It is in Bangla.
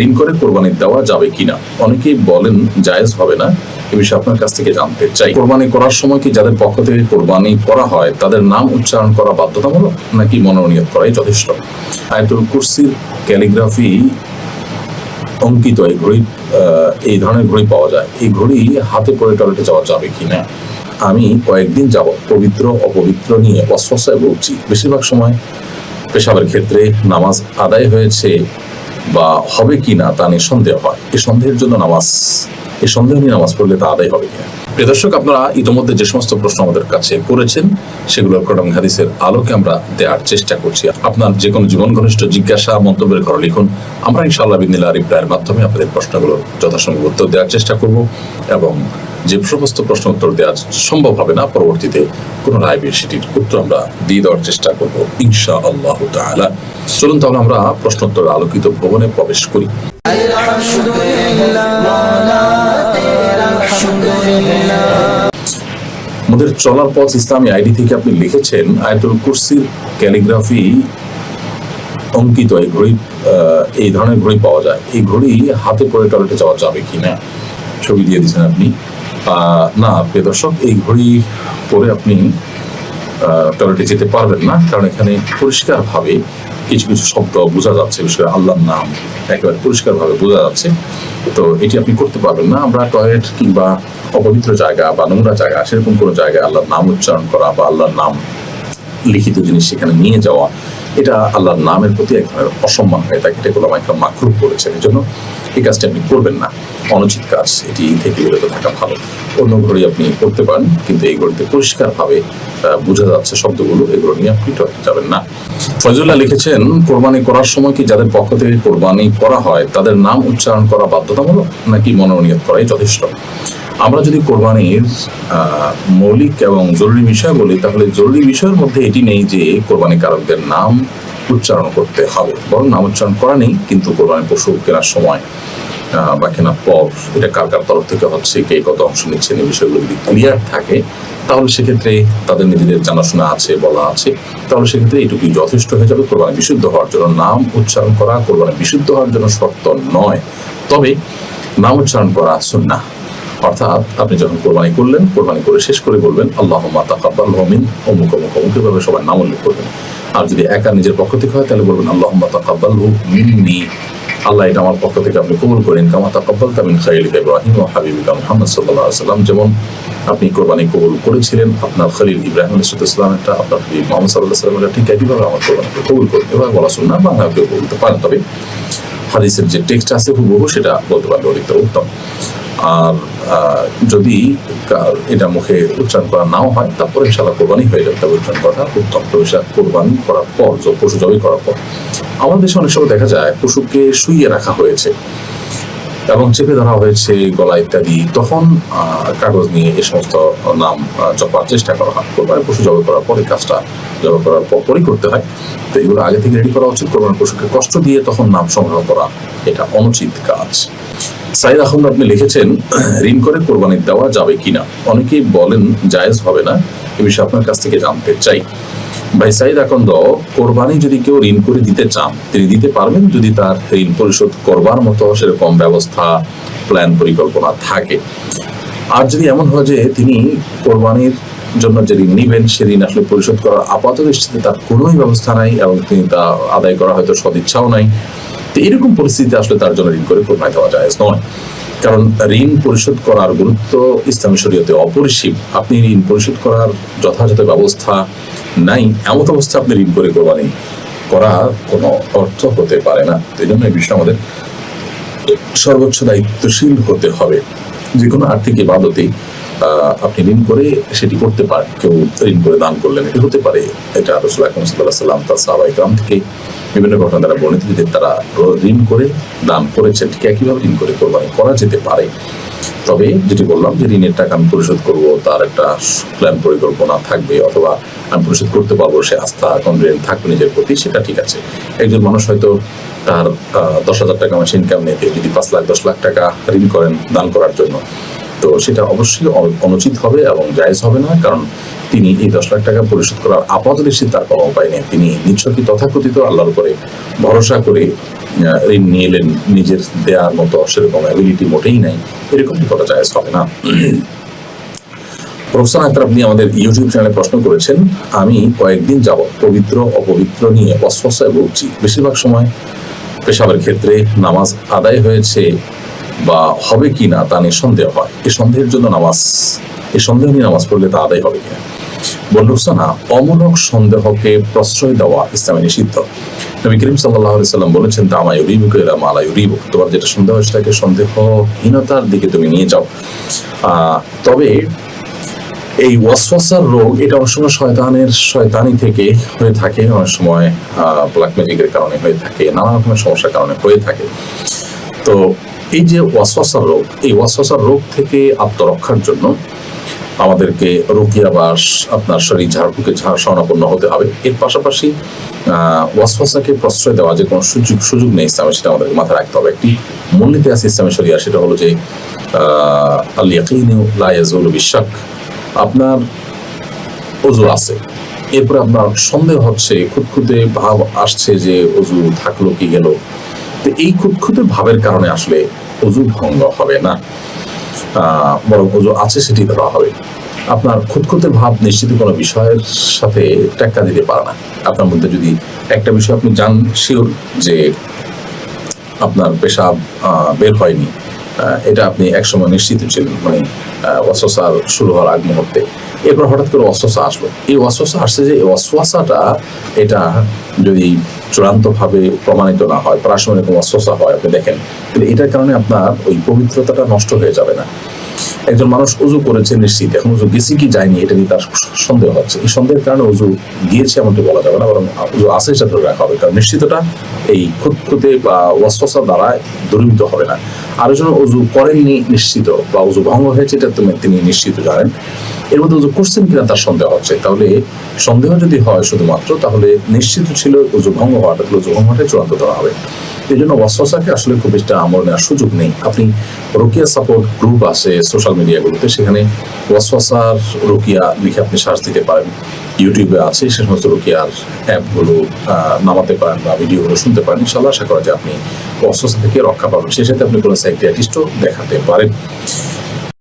ঋণ করে কোরবানি দেওয়া যাবে কিনা, অনেকেই বলেন জায়েজ হবে না। এ বিষয়ে আপনার কাছ থেকে জানতে চাই। কোরবানি করার সময় কি যাদের পক্ষ থেকে কোরবানি করা হয় তাদের নাম উচ্চারণ করা বাধ্যতামূলক নাকি মনোনীত করাই যথেষ্ট? আয়াতুল কুরসির ক্যালিগ্রাফি অঙ্কিত এই ঘড়ি, এই ধরনের ঘড়ি পাওয়া যায়। এই ঘড়ি হাতে পরে টয়লেটে যাওয়া যাবে কিনা? আমি কয়েকদিন যাবৎ পবিত্র অপবিত্র নিয়ে অস্বস্থায় ভুগছি। বেশিরভাগ সময় পেশাবের ক্ষেত্রে নামাজ আদায় হয়েছে বা হবে কিনা তা নিয়ে সন্দেহ হয়। এই সন্দেহ নিয়ে নামাজ পড়লে তা আদায় হবে কিনা? প্রিয় দর্শক, আপনারা ইতিমধ্যে যে সমস্ত প্রশ্ন আমাদের কাছে করেছেন সেগুলোর কোরআন হাদিসের আলোকে আমরা দেওয়ার চেষ্টা করছি। আপনার যে কোনো জীবন ঘনিষ্ঠ জিজ্ঞাসা মন্তব্যের ঘরে লিখুন। আমরা ইনশাআল্লাহ বিদিনিল্লাহ রিপ্লাইয়ের মাধ্যমে আপনাদের প্রশ্নগুলোর যথাসম্ভব উত্তর দেওয়ার চেষ্টা করব, এবং যে সমস্ত প্রশ্ন উত্তর দেওয়া সম্ভব হবে না পরবর্তীতে পুনরায় সেটির উত্তর আমরা দিয়ে দেওয়ার চেষ্টা করব ইনশাআল্লাহ তাআলা। চলুন তাহলে আমরা প্রশ্নোত্তর আলোকিত ভবনে প্রবেশ করি। আমাদের চলার পথ ইসলামী আইডি থেকে আপনি লিখেছেন, আয়াতুল কুরসির ক্যালিগ্রাফি অঙ্কিত এই ঘড়ি, এই ধরনের ঘড়ি পাওয়া যায়। এই ঘড়ি হাতে পরে টয়লেটে যাওয়া যাবে কিনা? ছবি দিয়ে দিচ্ছেন আপনি। না প্রিয় দর্শক, এই ঘড়ি পরে আপনি টয়লেটে যেতে পারবেন না, কারণ এখানে পরিষ্কার ভাবে কিছু কিছু শব্দ বোঝা যাচ্ছে, বিশেষ করে আল্লাহর নাম একেবারে পরিষ্কার ভাবে বোঝা যাচ্ছে। তো এটি আপনি করতে পারবেন না। আমরা টয়লেট কিংবা অপবিত্র জায়গা বা নোংরা জায়গা সেরকম কোনো জায়গায় আল্লাহর নাম উচ্চারণ করা বা আল্লাহর নাম লিখিত জিনিস সেখানে নিয়ে যাওয়া, এটা আল্লাহর নামের প্রতি এক ধরনের অসম্মান হয়ে থাকে। এটা গোলাম একরাম মাকরুহ করেছেন। এই জন্য এই কাজটি আপনি করবেন না, অনুচিত কাজ, এটি থেকে বিরত থাকা ভালো। অন্য ঘড়ি আপনি করতে পারেন, কিন্তু এই ঘড়িতে পরিষ্কারভাবে বোঝা যাচ্ছে শব্দগুলো, এগুলো নিয়ে আপনি টয়লেটে যাবেন না। ফয়জুল্লাহ লিখেছেন, কোরবানি করার সময় কি যাদের পক্ষ থেকে কোরবানি করা হয় তাদের নাম উচ্চারণ করা বাধ্যতামূলক নাকি মনোনীত করাই যথেষ্ট? আমরা যদি কোরবানির মৌলিক এবং জরুরি বিষয় বলি, তাহলে জরুরি বিষয়ের মধ্যে এটি নেই যে কোরবানি কারকদের নাম উচ্চারণ করতে হবে, বরং নাম উচ্চারণ করা নেই, কিন্তু কোরবানি পশু কেনার সময় বা কেনার পর এটা কার কার তরফ থেকে হচ্ছে, কে কত অংশ নিচ্ছেন, এই বিষয়গুলো যদি ক্লিয়ার থাকে তাহলে সেক্ষেত্রে তাদের নিজেদের জানাশোনা আছে, বলা আছে, তাহলে সেক্ষেত্রে এটুকুই যথেষ্ট হয়ে যাবে। কোরবানি বিশুদ্ধ হওয়ার জন্য নাম উচ্চারণ করা কোরবানি বিশুদ্ধ হওয়ার জন্য শর্ত নয়, তবে নাম উচ্চারণ করা সুন্নাহ। অর্থাৎ আপনি যখন কোরবানি করলেন, কোরবানি করে শেষ করে বলবেন আল্লাহুম্মা তাকাব্বালহু মিন অমুক অমুক অমুক, এভাবে সবার নাম উল্লেখ করবেন। আর যদি একা নিজের পক্ষ থেকে হয় তাহলে বলবেন আল্লাহুম্মা তাকাব্বালহু মিন্নি, আল্লাহ এটা আমার পক্ষ থেকে আপনি কবুল করেন, কামা তাকাব্বালতা মিন খালিলিকা ইব্রাহিম ওয়া হাবিবিকা মুহাম্মদ সাল্লাল্লাহু আলাইহি ওয়াসাল্লাম, যেমন আপনি কোরবানি কবুল করেছিলেন আপনার খলিল ইব্রাহিম আলাইহিস সালাম, এটা আপনার হাবিব মুহাম্মদ সাল্লাল্লাহু আলাইহি ওয়াসাল্লাম, ঠিক একইভাবে আমার কোরবানিকে কবুল করুন। এভাবে বলা সুন্নাহ, বাংলা কেউ বলতে পারেন, তবে হাদিসের যে টেক্সট আছে হুবহু সেটা বলতে পারলে অধিকতর উত্তম। আর যদি এটা মুখে উচ্চারণ করা নাও হয় তারপরে ইনশাআল্লাহ কোরবানি হয়ে যাবে, তবে উচ্চারণ করা উত্তম। তবে কোরবানি করার পর, পশু জবাই করার পর আমাদের দেশে অনেক সময় দেখা যায় পশুকে শুইয়ে রাখা হয়েছে এবং চেপে ধরা হয়েছে গলা ইত্যাদি, তখন কাগজ নিয়ে এই সমস্ত নাম জপার চেষ্টা করা হয়। কোরবানি পশু জবাই করার পরে কাজটা জবাই করার পরই করতে হয়। তো এগুলো আগে থেকে রেডি করা উচিত। কোরবানি পশুকে কষ্ট দিয়ে তখন নাম সংগ্রহ করা এটা অনুচিত কাজ। সাইদ আহমদ আপনি লিখেছেন, ঋণ করে কোরবানি দেওয়া যাবে কিনা, অনেকেই বলেন জায়েজ হবে না। এ বিষয়ে আপনার কাছ থেকে জানতে চাই। ভাই সাইদ আকন্দ, কোরবানি যদি কেউ ঋণ করে দিতে চান তিনি দিতে পারবেন যদি তার ঋণ পরিশোধ করবার মতো সেরকম ব্যবস্থা, প্ল্যান, পরিকল্পনা থাকে। আর যদি এমন হয় যে তিনি কোরবানির জন্য যে ঋণ নিবেন সে ঋণ আসলে পরিশোধ করার আপাত দৃষ্টিতে তার কোনোই ব্যবস্থা নাই এবং তিনি তা আদায় করা হয়তো সদিচ্ছাও নাই, তো এরকম পরিস্থিতিতে আসলে তার জন্য ঋণ করে কোরবানি দেওয়া জায়েজ নয়। কারণ ঋণ পরিশোধ করার গুরুত্ব ইসলামী শরীয়তে অপরিসীম। আপনি ঋণ পরিশোধ করার যথাযথ ব্যবস্থা নাই, এমন অবস্থা আপনি ঋণ করে কোরবানি করা কোনো অর্থ হতে পারে না। এই জন্য এই বিষয়ে আমাদের সর্বোচ্চ দায়িত্বশীল হতে হবে। যে কোনো আর্থিক ইবাদতেই আপনি ঋণ করে সেটি করতে পারেন। কেউ ঋণ করে দান করলেন, এটি হতে পারে। এটা রাসূল আকরাম সাল্লাল্লাহু আলাইহি ওয়াসাল্লাম তার সাহাবায়ে কেরাম থেকে বিভিন্ন ঘটনা দ্বারা বর্ণিত যে তারা ঋণ করে দান করেছেন। ঠিক একইভাবে ঋণ করে কোরবানি করা যেতে পারে। তবে যেটি বললাম যে ঋণের টাকা আমি পরিশোধ করব, তার একটা প্ল্যান পরিকল্পনা থাকবে, অথবা আমি পরিশোধ করতে পারবো, সে আস্থা কনফিডেন্ট থাকবে নিজের প্রতি, সেটা ঠিক আছে। একজন মানুষ হয়তো তার 10,000 টাকা মাসে ইনকাম নিতে যদি 5 লাখ 10 লাখ টাকা ঋণ করেন দান করার জন্য, তো সেটা অবশ্যই অনুচিত হবে এবং জায়েজ হবে না। কারণ তিনি এই 10 লাখ টাকা পরিশোধ করার আপাতত তার কোনো উপায় নেই, তিনি নিছকই তথাকথিত আল্লাহর উপরে ভরসা করে ঋণ নিয়ে এলেন, নিজের দেওয়ার মতো সেরকম অ্যাবিলিটি মোটেই নাই, এরকমটি করা জায়েজ হবে না। প্রফেসর আক্তার, আপনি আমাদের ইউটিউব চ্যানেলে প্রশ্ন করেছেন, আমি কয়েকদিন যাবৎ পবিত্র অপবিত্র নিয়ে ওয়াসওয়াসায় ভুগছি। বেশিরভাগ সময় পেশাবের ক্ষেত্রে নামাজ আদায় হয়েছে বা হবে কি না তা নিয়ে সন্দেহ হয়। এই সন্দেহের জন্য এই সন্দেহ নিয়ে নামাজ পড়লে তা আদায় হবে কিনা? বলুসানা, অমূলক সন্দেহকে প্রশ্রয় দেওয়া ইসলামে নিষিদ্ধ। নবী করিম সাল্লাল্লাহু আলাইহি সাল্লাম বলেছেন, তামা ইউরিবুকা ইলা মা লা ইউরিবুক, তোমার যেটা সন্দেহ সেটাকে সন্দেহহীনতার দিকে তুমি নিয়ে যাও। তবে এই ওয়াসওয়াসার রোগ এটা অনেক সময় শয়তানি থেকে হয়ে থাকে, অনেক সময় ব্ল্যাক ম্যাজিকের কারণে হয়ে থাকে, নানা রকমের সমস্যার কারণে হয়ে থাকে। তো এই যে ওয়াসওয়াসার রোগ, এই ওয়াসওয়াসার রোগ থেকে আত্মরক্ষার জন্য আমাদেরকে রুকিয়া বা আপনার শরীর ঝাড়ফুঁকে শরণাপন্ন হতে হবে। এর পাশাপাশি ওয়াসওয়াসাকে প্রশ্রয় দেওয়া যে কোনো সুযোগ নেই ইসলামে, সেটা আমাদেরকে মাথায় রাখতে হবে। একটি মূলনীতি আছে ইসলামী শরিয়া, সেটা হলো যে আল ইয়াকিনু লা ইয়াজুলু বিশাক। আপনার ওযু আছে, এরপরে আপনার সন্দেহ হচ্ছে, খুঁতখুঁতে ভাব আসছে যে ওযু থাকলো কি গেল, তো এই খুঁতখুঁতে ভাবের কারণে আসলে ওযু ভঙ্গ হবে না, বরং ওযু আছে সেটি ধরা হবে। আপনার খুঁতখুঁতে ভাব নিশ্চিত কোনো বিষয়ের সাথে টেক্কা দিতে পারে না। আপনার মধ্যে যদি একটা বিষয় আপনি জান শিওর যে আপনার পেশাব বের হয়নি, এটা আপনি একসময় নিশ্চিত ছিলেন, মানে ওয়াসওয়াসা শুরু হওয়ার আগ মুহূর্তে, এরপর হঠাৎ করে ওয়াসওয়াসা আসলো। এই ওয়াসওয়াসা আসছে যে ওয়াসওয়াসাটা এটা যদি চূড়ান্তভাবে প্রমাণিত না হয়, প্রাসঙ্গিক ওয়াসওয়াসা হয়, আপনি দেখেন, তাহলে এটার কারণে আপনার ওই পবিত্রতাটা নষ্ট হয়ে যাবে না। একজন মানুষ উজু করেছে নিশ্চিত, এখন উজু গেছে কি যায়নি এটা নিয়ে তার সন্দেহ হচ্ছে, এই সন্দেহের কারণে উজু গিয়েছে এমনটি বলা যাবে না, বরং উজু আছে সেটা ধরে রাখা হবে, কারণ নিশ্চিতটা এই খুঁতখুঁতে বা ওয়াসওয়াসা দ্বারা দূরীভূত হবে না। আর একজন উজু করেননি নিশ্চিত বা উজু ভঙ্গ হয়েছে এটা তিনি নিশ্চিত জানেন, এর মধ্যে উজু করছেন কিনা তার সন্দেহ হচ্ছে, তাহলে সন্দেহ যদি হয় শুধুমাত্র, তাহলে নিশ্চিত ছিল উজু ভঙ্গ হওয়াটা, উজু ভঙ্গটাই চূড়ান্ত ধরা হবে। এই জন্য ওয়াসওয়াসাকে আসলে খুব একটা আমল নেওয়ার সুযোগ নেই। আপনি রুকিয়া সাপোর্ট গ্রুপ আছে সোশ্যাল মিডিয়াগুলোতে, সেখানে ওয়াসওয়াসার রুকিয়া লিখে আপনি সার্চ দিতে পারেন, ইউটিউবে আছে সে সমস্ত রুকিয়ার অ্যাপগুলো নামাতে পারেন বা ভিডিওগুলো শুনতে পারেন। ইনশাআল্লাহ আশা করা যায় আপনি ওয়াসওয়াসা থেকে রক্ষা পাবেন। সেই সাথে আপনি কোনো সাইকিয়াট্রিস্টও দেখাতে পারেন।